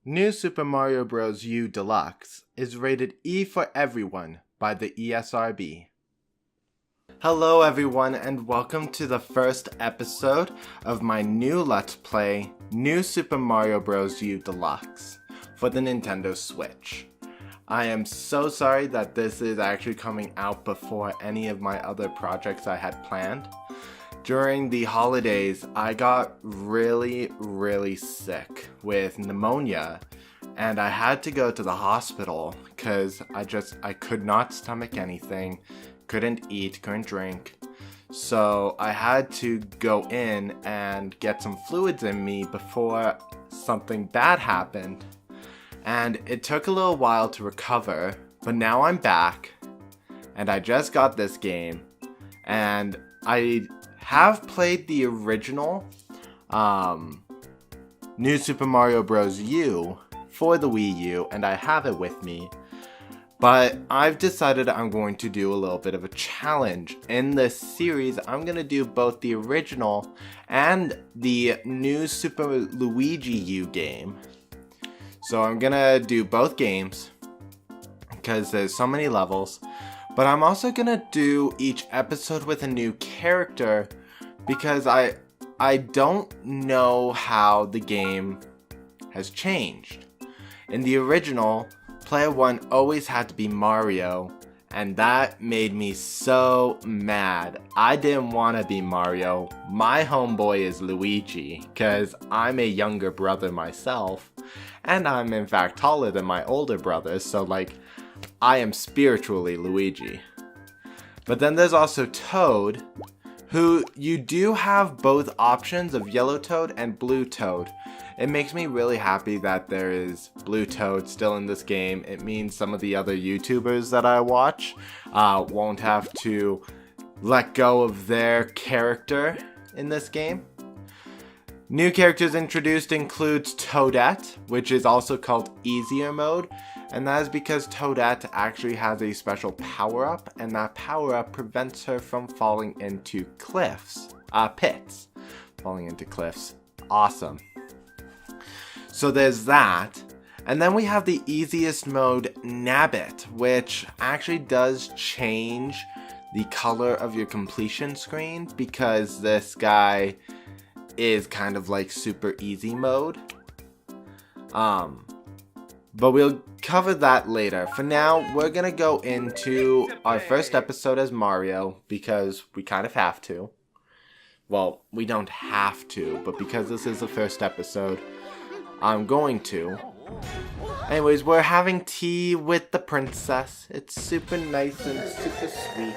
New Super Mario Bros. U Deluxe is rated E for everyone by the ESRB. Hello everyone and welcome to the first episode of my new Let's Play, New Super Mario Bros. U Deluxe, for the Nintendo Switch. I am so sorry that this is actually coming out before any of my other projects I had planned. During the holidays, I got really sick with pneumonia and I had to go to the hospital because I could not stomach anything, couldn't eat, couldn't drink. So I had to go in and get some fluids in me before something bad happened. And it took a little while to recover, but now I'm back and I just got this game and I have played the original New Super Mario Bros. U for the Wii U, and I have it with me. But I've decided I'm going to do a little bit of a challenge. In this series, I'm going to do both the original and the new Super Luigi U game. So I'm going to do both games because there's so many levels. But I'm also going to do each episode with a new character because I don't know how the game has changed. In the original, player 1 always had to be Mario, and that made me so mad. I didn't want to be Mario. My homeboy is Luigi, because I'm a younger brother myself, and I'm in fact taller than my older brother, so I am spiritually Luigi. But then there's also Toad, who you do have both options of Yellow Toad and Blue Toad. It makes me really happy that there is Blue Toad still in this game. It means some of the other YouTubers that I watch won't have to let go of their character in this game. New characters introduced includes Toadette, which is also called Easier Mode, and that is because Toadette actually has a special power-up, and that power-up prevents her from falling into pits. Falling into cliffs. Awesome. So there's that. And then we have the easiest mode, Nabbit, which actually does change the color of your completion screen because this guy is kind of like super easy mode. But we'll cover that later. For now, we're gonna go into our first episode as Mario because we kind of have to. Well, we don't have to, but because this is the first episode, I'm going to. Anyways, we're having tea with the princess. It's super nice and super sweet.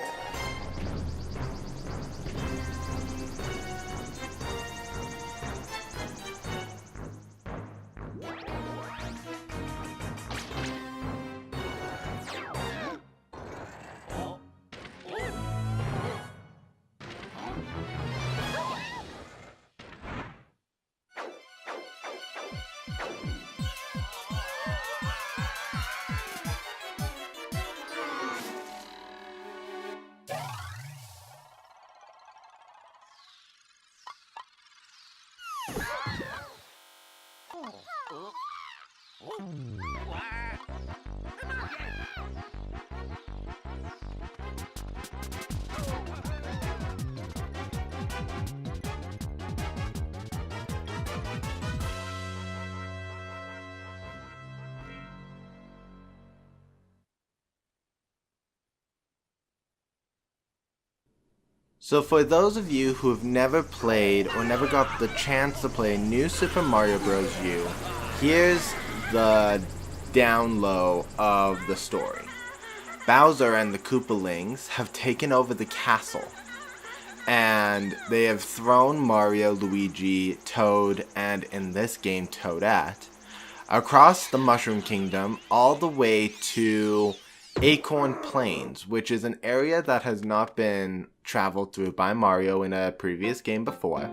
So for those of you who have never played or never got the chance to play New Super Mario Bros. U, here's the down low of the story. Bowser and the Koopalings have taken over the castle, and they have thrown Mario, Luigi, Toad, and in this game Toadette, across the Mushroom Kingdom all the way to Acorn Plains, which is an area that has not been traveled through by Mario in a previous game before.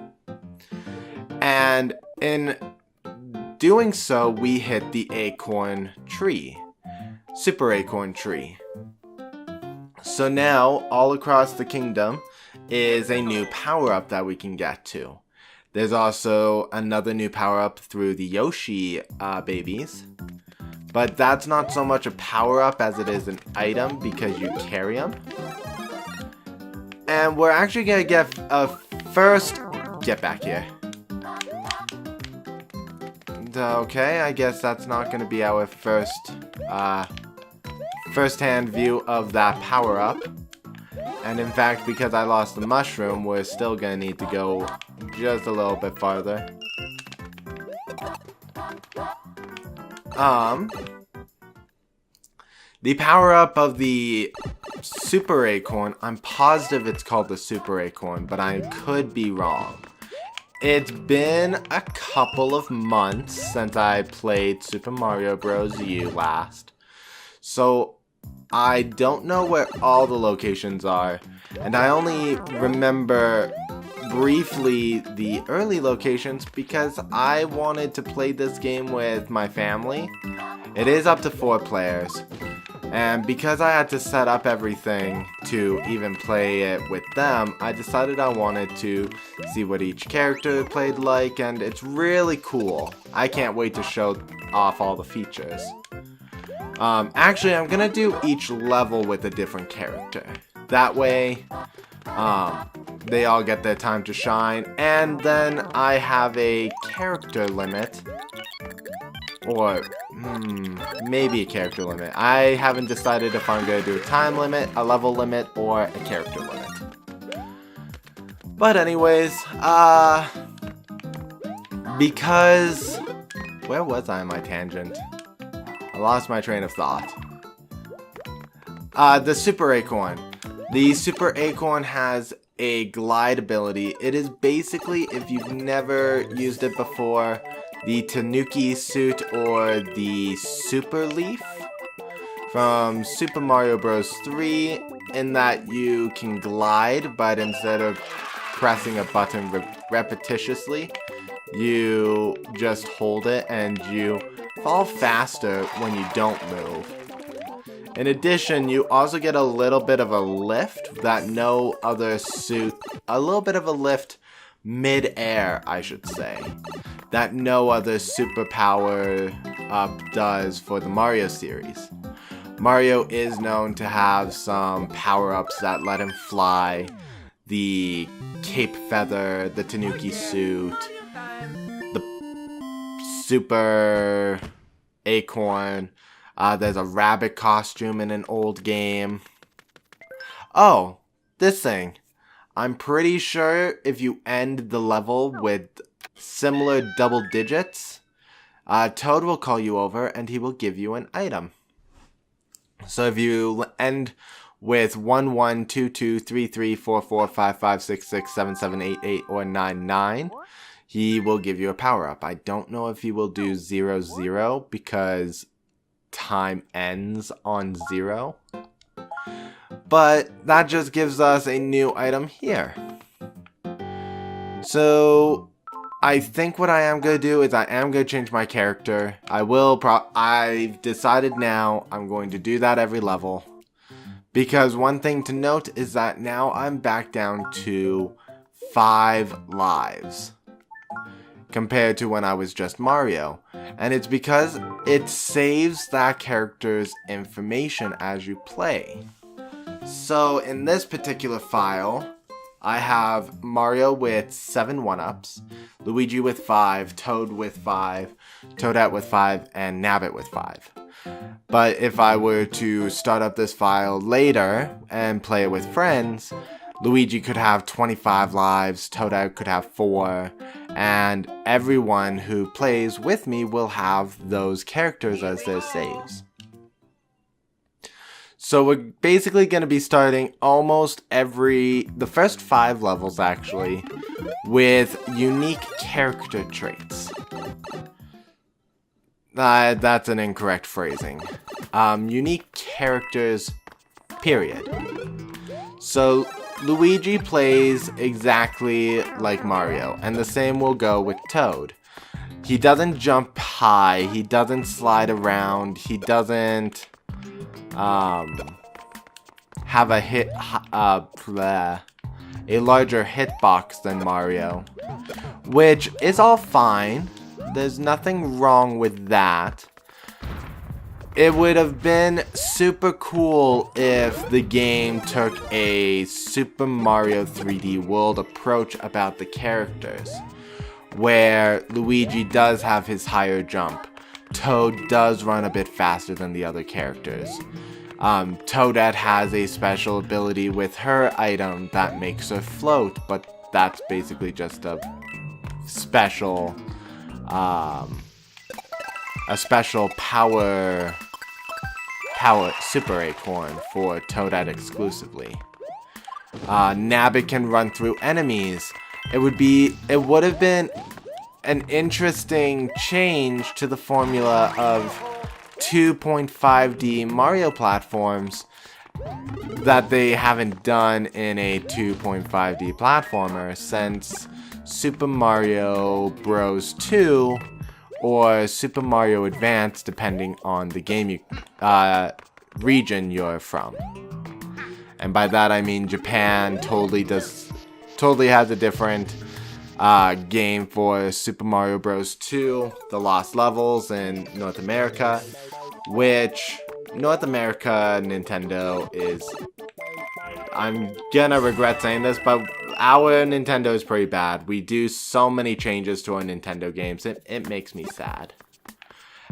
And in doing so, we hit the Acorn Tree, Super Acorn Tree. So now, all across the kingdom is a new power-up that we can get to. There's also another new power-up through the Yoshi babies. But that's not so much a power-up as it is an item because you carry them. And we're actually going to get a first... Get back here. Okay, I guess that's not going to be our first-hand view of that power-up. And in fact, because I lost the mushroom, we're still going to need to go just a little bit farther. The power-up of the Super Acorn, I'm positive it's called the Super Acorn, but I could be wrong. It's been a couple of months since I played Super Mario Bros. U last, so I don't know where all the locations are, and I only remember briefly the early locations because I wanted to play this game with my family. It is up to 4 players. And because I had to set up everything to even play it with them, I decided I wanted to see what each character played like, and it's really cool. I can't wait to show off all the features. Actually, I'm gonna do each level with a different character. That way, they all get their time to shine, and then I have a character limit. Or, maybe a character limit. I haven't decided if I'm going to do a time limit, a level limit, or a character limit. But anyways, because... Where was I on my tangent? I lost my train of thought. The Super Acorn. The Super Acorn has a glide ability. It is basically, if you've never used it before, the Tanuki suit or the Super Leaf from Super Mario Bros. 3, in that you can glide, but instead of pressing a button repetitiously, you just hold it and you fall faster when you don't move. In addition, you also get a little bit of a lift that no other suit, a little bit of a lift mid-air, I should say, that no other superpower up does for the Mario series. Mario is known to have some power-ups that let him fly, the cape feather, the Tanuki suit, the Super Acorn, there's a rabbit costume in an old game. Oh, this thing. I'm pretty sure if you end the level with similar double digits, Toad will call you over and he will give you an item. So if you end with 1, 1, 2, 2, 3, 3, 4, 4, 5, 5, 6, 6, 7, 7, 8, 8, or 9, 9, he will give you a power-up. I don't know if he will do 0, 0 because time ends on 0. But that just gives us a new item here. So I think what I am going to do is I am going to change my character. I've decided now I'm going to do that every level. Because one thing to note is that now I'm back down to 5 lives. Compared to when I was just Mario. And it's because it saves that character's information as you play. So in this particular file, I have Mario with 7 1-ups, Luigi with 5, Toad with 5, Toadette with 5, and Nabbit with 5. But if I were to start up this file later and play it with friends, Luigi could have 25 lives, Toadette could have 4, and everyone who plays with me will have those characters as their saves. So we're basically going to be starting almost the first 5 levels actually, with unique character traits. That's an incorrect phrasing. Unique characters, period. So Luigi plays exactly like Mario, and the same will go with Toad. He doesn't jump high, he doesn't slide around, he doesn't have a a larger hitbox than Mario, which is all fine. There's nothing wrong with that. It would have been super cool if the game took a Super Mario 3D World approach about the characters, where Luigi does have his higher jump. Toad does run a bit faster than the other characters. Toadette has a special ability with her item that makes her float, but that's basically just a special power Super Acorn for Toadette exclusively. Nabbit can run through enemies. It would have been an interesting change to the formula of 2.5D Mario platforms that they haven't done in a 2.5D platformer since Super Mario Bros. 2 or Super Mario Advance, depending on the game region you're from. And by that I mean Japan totally has a different game for Super Mario Bros. 2, The Lost Levels in North America, which North America Nintendo is, I'm gonna regret saying this, but our Nintendo is pretty bad. We do so many changes to our Nintendo games, it makes me sad.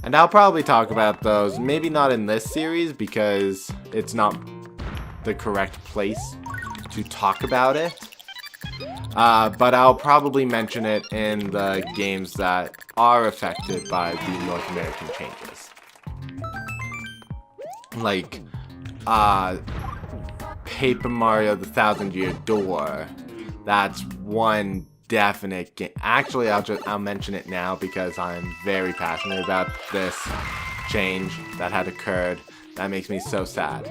And I'll probably talk about those, maybe not in this series because it's not the correct place to talk about it. But I'll probably mention it in the games that are affected by the North American changes. Like, Paper Mario the Thousand Year Door. That's one definite game. Actually, I'll mention it now because I'm very passionate about this change that had occurred. That makes me so sad.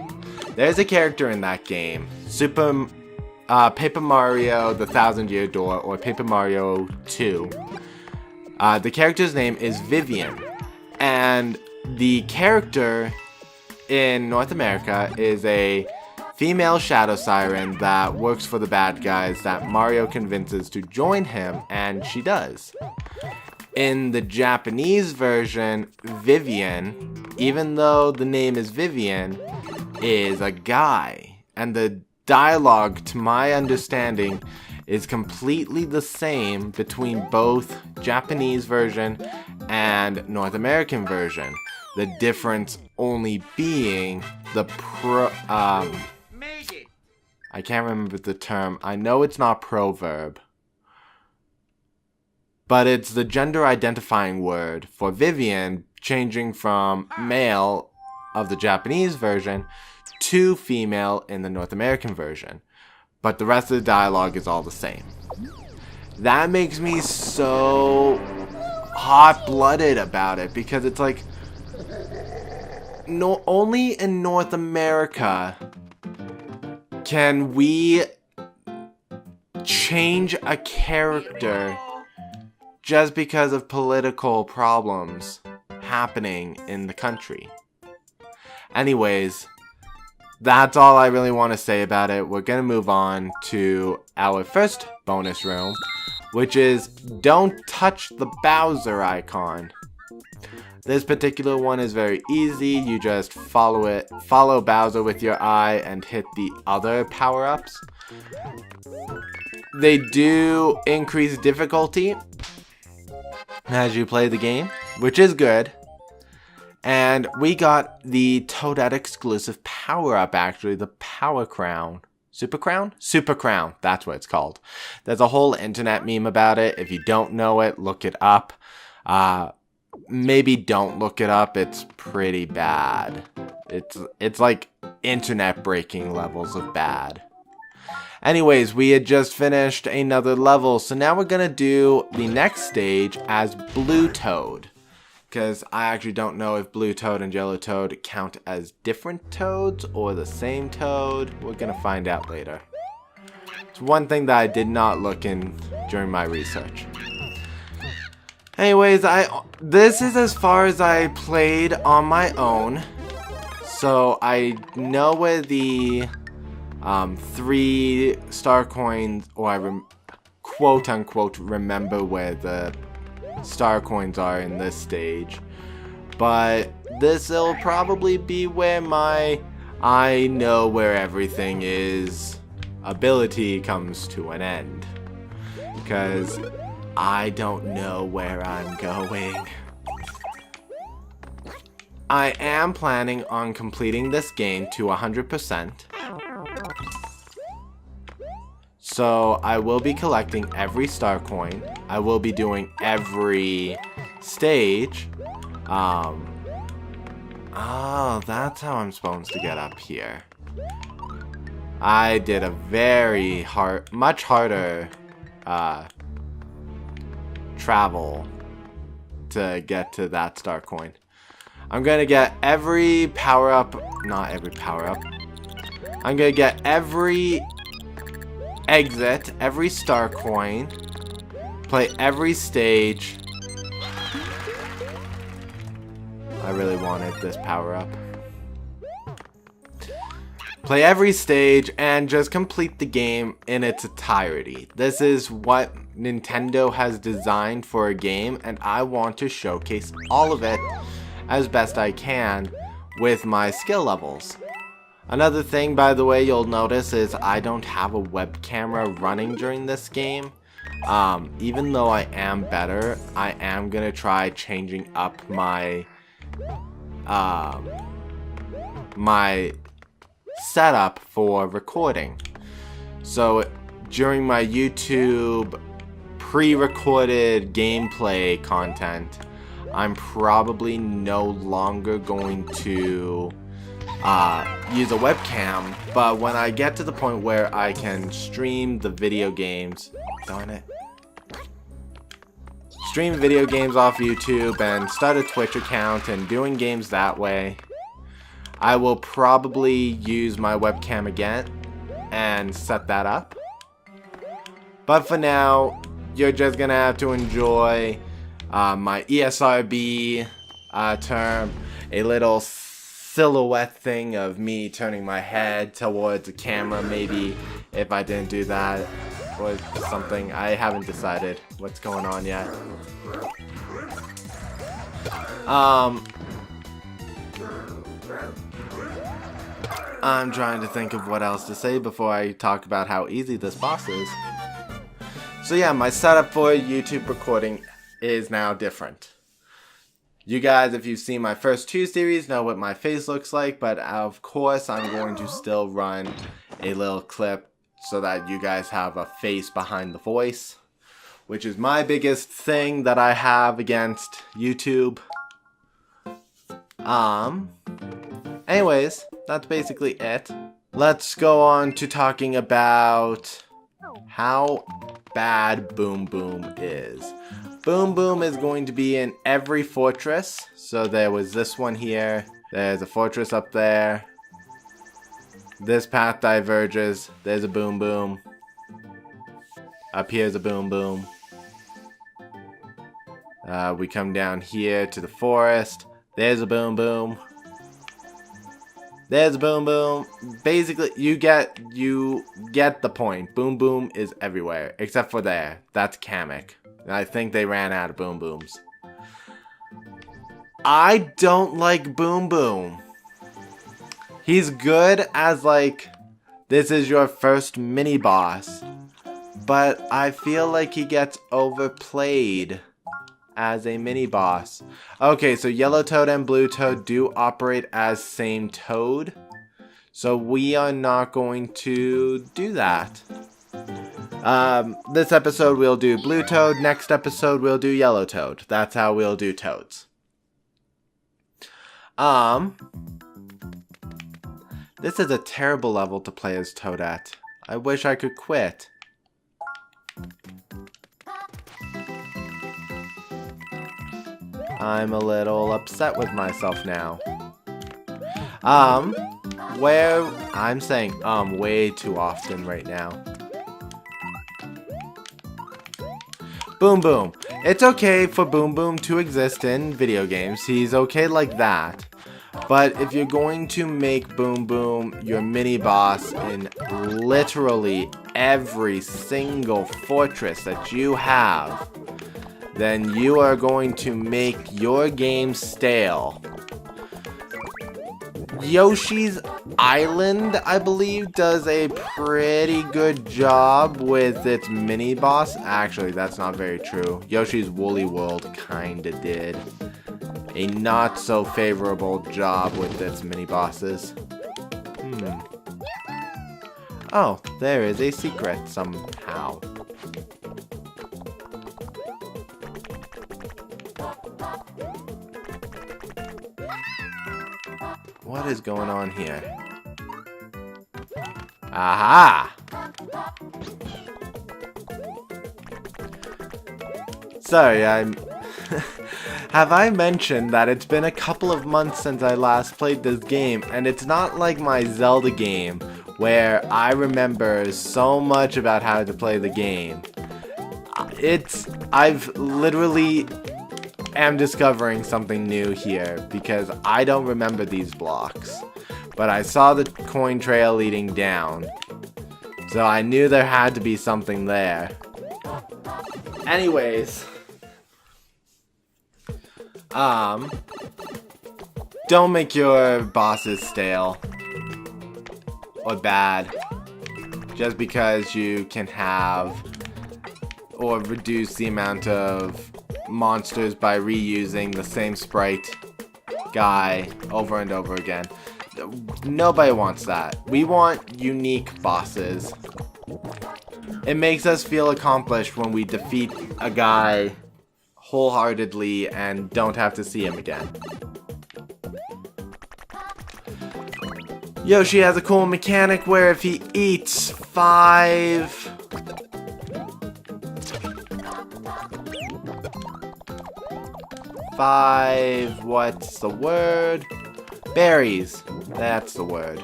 There's a character in that game, Paper Mario the Thousand Year Door, or Paper Mario 2. The character's name is Vivian, and the character in North America is a female shadow siren that works for the bad guys that Mario convinces to join him, and she does. In the Japanese version, Vivian, even though the name is Vivian, is a guy, and the dialogue, to my understanding, is completely the same between both Japanese version and North American version. The difference only being the I can't remember the term. I know it's not proverb, but it's the gender identifying word for Vivian changing from male of the Japanese version to female in the North American version. But the rest of the dialogue is all the same. That makes me so hot-blooded about it because it's like, no, only in North America can we change a character just because of political problems happening in the country. Anyways, that's all I really want to say about it. We're going to move on to our first bonus room, which is don't touch the Bowser icon. This particular one is very easy. You just follow Bowser with your eye and hit the other power-ups. They do increase difficulty as you play the game, which is good. And we got the Toadette exclusive power-up, actually, the Power Crown. Super Crown? Super Crown, that's what it's called. There's a whole internet meme about it. If you don't know it, look it up. Maybe don't look it up, it's pretty bad. It's like internet breaking levels of bad. Anyways, we had just finished another level, so now we're gonna do the next stage as Blue Toad. Because I actually don't know if Blue Toad and Yellow Toad count as different toads or the same toad. We're gonna find out later. It's one thing that I did not look in during my research. Anyways, this is as far as I played on my own. So I know where the 3 star coins, or I quote unquote remember where the star coins are in this stage. But this will probably be where my I know where everything is ability comes to an end. Because I don't know where I'm going. I am planning on completing this game to 100%. So I will be collecting every star coin. I will be doing every stage. Oh, that's how I'm supposed to get up here. I did a very much harder travel to get to that star coin. I'm gonna get every power-up, not every power-up. I'm gonna get every exit, every star coin, play every stage. I really wanted this power-up. Play every stage and just complete the game in its entirety. This is what Nintendo has designed for a game, and I want to showcase all of it as best I can with my skill levels. Another thing, by the way, you'll notice is I don't have a web camera running during this game. Even though I am better, I am gonna try changing up my my setup for recording. So during my YouTube pre-recorded gameplay content, I'm probably no longer going to use a webcam, but when I get to the point where I can stream the video games, darn it, stream video games off YouTube and start a Twitch account and doing games that way, I will probably use my webcam again and set that up. But for now, you're just gonna have to enjoy my ESRB term, a little silhouette thing of me turning my head towards the camera, maybe, if I didn't do that, or something. I haven't decided what's going on yet. I'm trying to think of what else to say before I talk about how easy this boss is. So yeah, my setup for YouTube recording is now different. You guys, if you've seen my first 2 series, know what my face looks like, but of course I'm going to still run a little clip so that you guys have a face behind the voice, which is my biggest thing that I have against YouTube. Anyways, that's basically it. Let's go on to talking about how bad Boom Boom is. Boom Boom is going to be in every fortress. So there was this one here. There's a fortress up there. This path diverges. There's a Boom Boom. Up here's a Boom Boom. We come down here to the forest. There's a Boom Boom. There's a Boom Boom. Basically, you get the point. Boom Boom is everywhere, except for there. That's Kamek. I think they ran out of Boom Booms. I don't like Boom Boom. He's good as, like, this is your first mini-boss. But I feel like he gets overplayed as a mini-boss. Okay, so Yellow Toad and Blue Toad do operate as same Toad. So we are not going to do that. This episode we'll do Blue Toad. Next episode we'll do Yellow Toad. That's how we'll do Toads. This is a terrible level to play as Toadette. I wish I could quit. I'm a little upset with myself now. Where I'm saying way too often right now. Boom Boom. It's okay for Boom Boom to exist in video games. He's okay like that. But if you're going to make Boom Boom your mini boss in literally every single fortress that you have, then you are going to make your game stale. Yoshi's Island, I believe, does a pretty good job with its mini boss. Actually, that's not very true. Yoshi's Woolly World kinda did a not so favorable job with its mini bosses. Oh, there is a secret somehow. What is going on here? Aha! Sorry, have I mentioned that it's been a couple of months since I last played this game, and it's not like my Zelda game where I remember so much about how to play the game. I've literally am discovering something new here because I don't remember these blocks, but I saw the coin trail leading down, so I knew there had to be something there. Anyways, don't make your bosses stale or bad just because you can have or reduce the amount of monsters by reusing the same sprite guy over and over again. Nobody wants that. We want unique bosses. It makes us feel accomplished when we defeat a guy wholeheartedly and don't have to see him again. Yoshi has a cool mechanic where if he eats 5 what's the word? Berries. That's the word.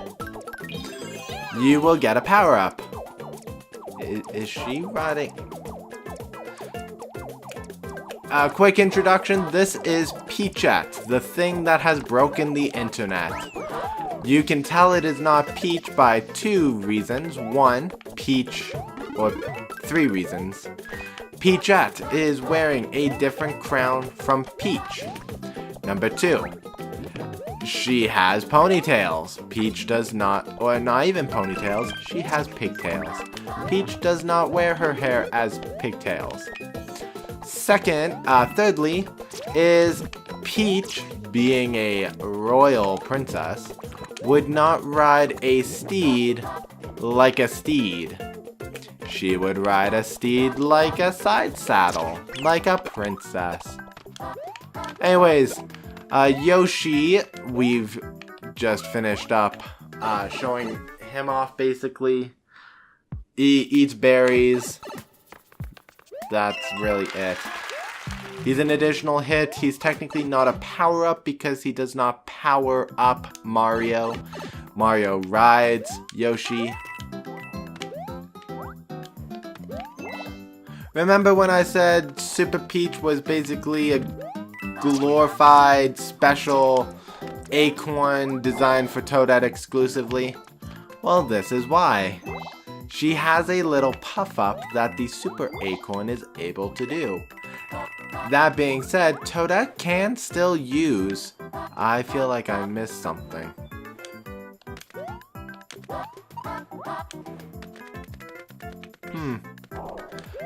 You will get a power-up. Is she riding? A quick introduction. This is Peachette, the thing that has broken the internet. You can tell it is not Peach by 2 reasons. 1, Peach, or 3 reasons. Peachette is wearing a different crown from Peach. Number 2, she has ponytails. Peach does not, or not even ponytails, she has pigtails. Peach does not wear her hair as pigtails. Thirdly, is Peach, being a royal princess, would not ride a steed like a steed. She would ride a steed like a side saddle, like a princess. Anyways, Yoshi, we've just finished up showing him off basically. He eats berries. That's really it. He's an additional hit. He's technically not a power-up because he does not power up Mario. Mario rides Yoshi. Remember when I said Super Peach was basically a glorified special Acorn designed for Toadette exclusively? Well, this is why. She has a little puff-up that the Super Acorn is able to do. That being said, Toadette can still use... I feel like I missed something.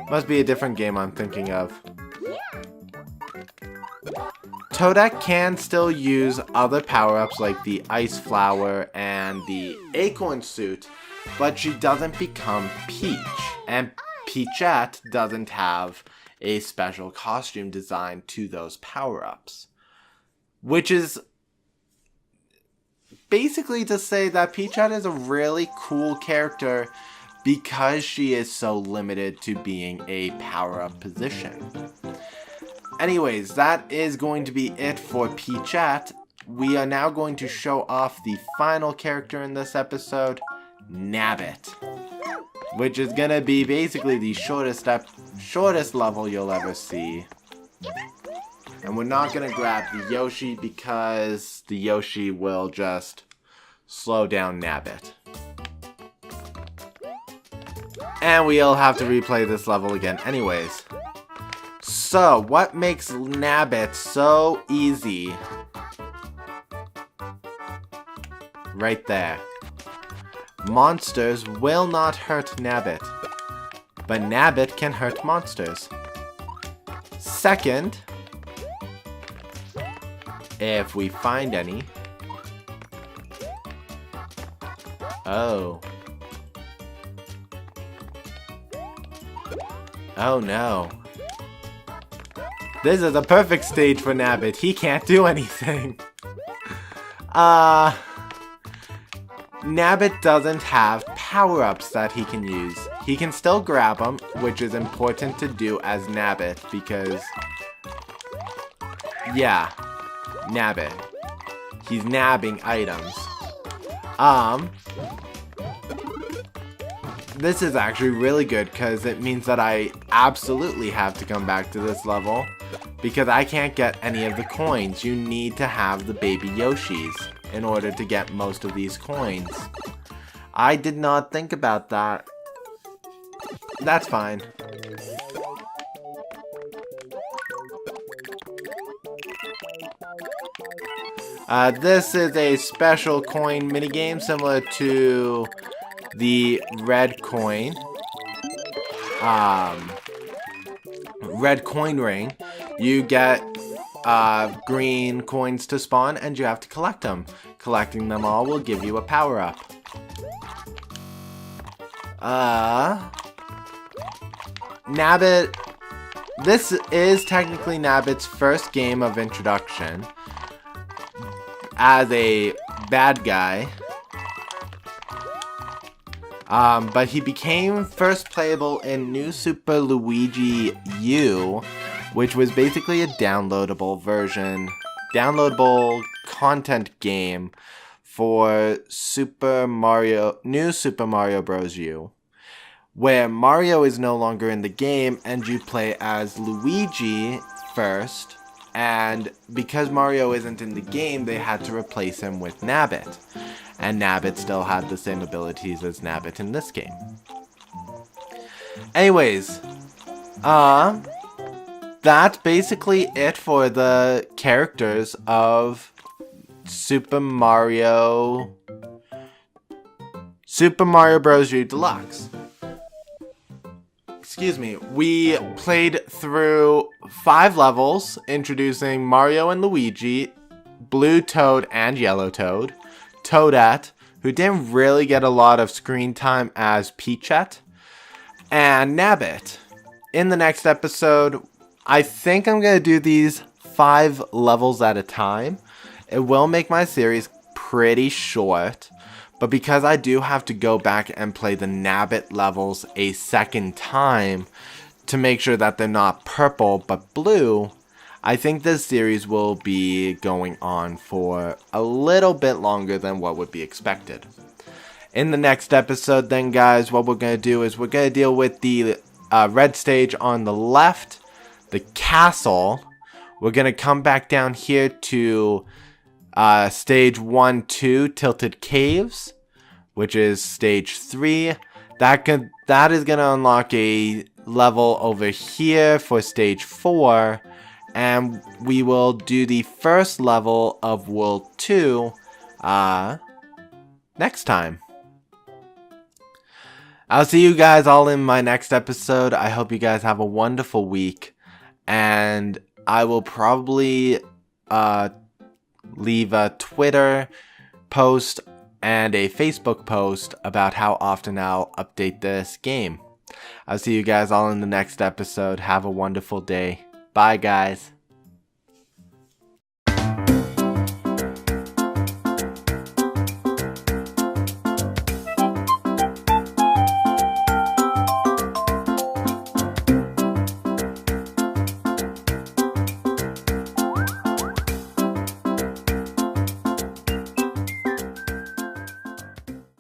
Must be a different game I'm thinking of. Toadette can still use other power-ups like the Ice Flower and the Acorn Suit, but she doesn't become Peach. And Peachette doesn't have a special costume designed to those power-ups. Which is basically to say that Peachette is a really cool character because she is so limited to being a power-up position. Anyways, that is going to be it for Peachette. We are now going to show off the final character in this episode, Nabbit, which is gonna be basically the shortest level you'll ever see. And we're not going to grab the Yoshi because the Yoshi will just slow down Nabbit. And we'll have to replay this level again anyways. So, what makes Nabbit so easy? Right there. Monsters will not hurt Nabbit, but Nabbit can hurt monsters. Second, if we find any. Oh. Oh no. This is a perfect stage for Nabbit. He can't do anything. Nabbit doesn't have power-ups that he can use. He can still grab them, which is important to do as Nabbit because... yeah. Nabbit. He's nabbing items. This is actually really good because it means that I absolutely have to come back to this level because I can't get any of the coins. You need to have the baby Yoshis in order to get most of these coins. I did not think about that. That's fine. This is a special coin minigame similar to the red coin. Red coin ring. You get green coins to spawn and you have to collect them. Collecting them all will give you a power-up. Nabbit. This is technically Nabbit's first game of introduction as a bad guy. But he became first playable in New Super Luigi U, which was basically a downloadable content game for New Super Mario Bros. U, where Mario is no longer in the game and you play as Luigi first, and because Mario isn't in the game, they had to replace him with Nabbit. And Nabbit still had the same abilities as Nabbit in this game. Anyways, that's basically it for the characters of Super Mario Bros. U Deluxe. Excuse me. We played through 5 levels, introducing Mario and Luigi, Blue Toad and Yellow Toad, Toadette, who didn't really get a lot of screen time as Peachette, and Nabbit. In the next episode, I think I'm going to do these 5 levels at a time. It will make my series pretty short, but because I do have to go back and play the Nabbit levels a second time to make sure that they're not purple but blue, I think this series will be going on for a little bit longer than what would be expected. In the next episode then, guys, what we're going to do is we're going to deal with the red stage on the left, the castle. We're going to come back down here to stage 1, 2, Tilted Caves, which is stage 3. That is going to unlock a level over here for stage 4. And we will do the first level of World 2 next time. I'll see you guys all in my next episode. I hope you guys have a wonderful week. And I will probably leave a Twitter post and a Facebook post about how often I'll update this game. I'll see you guys all in the next episode. Have a wonderful day. Bye, guys.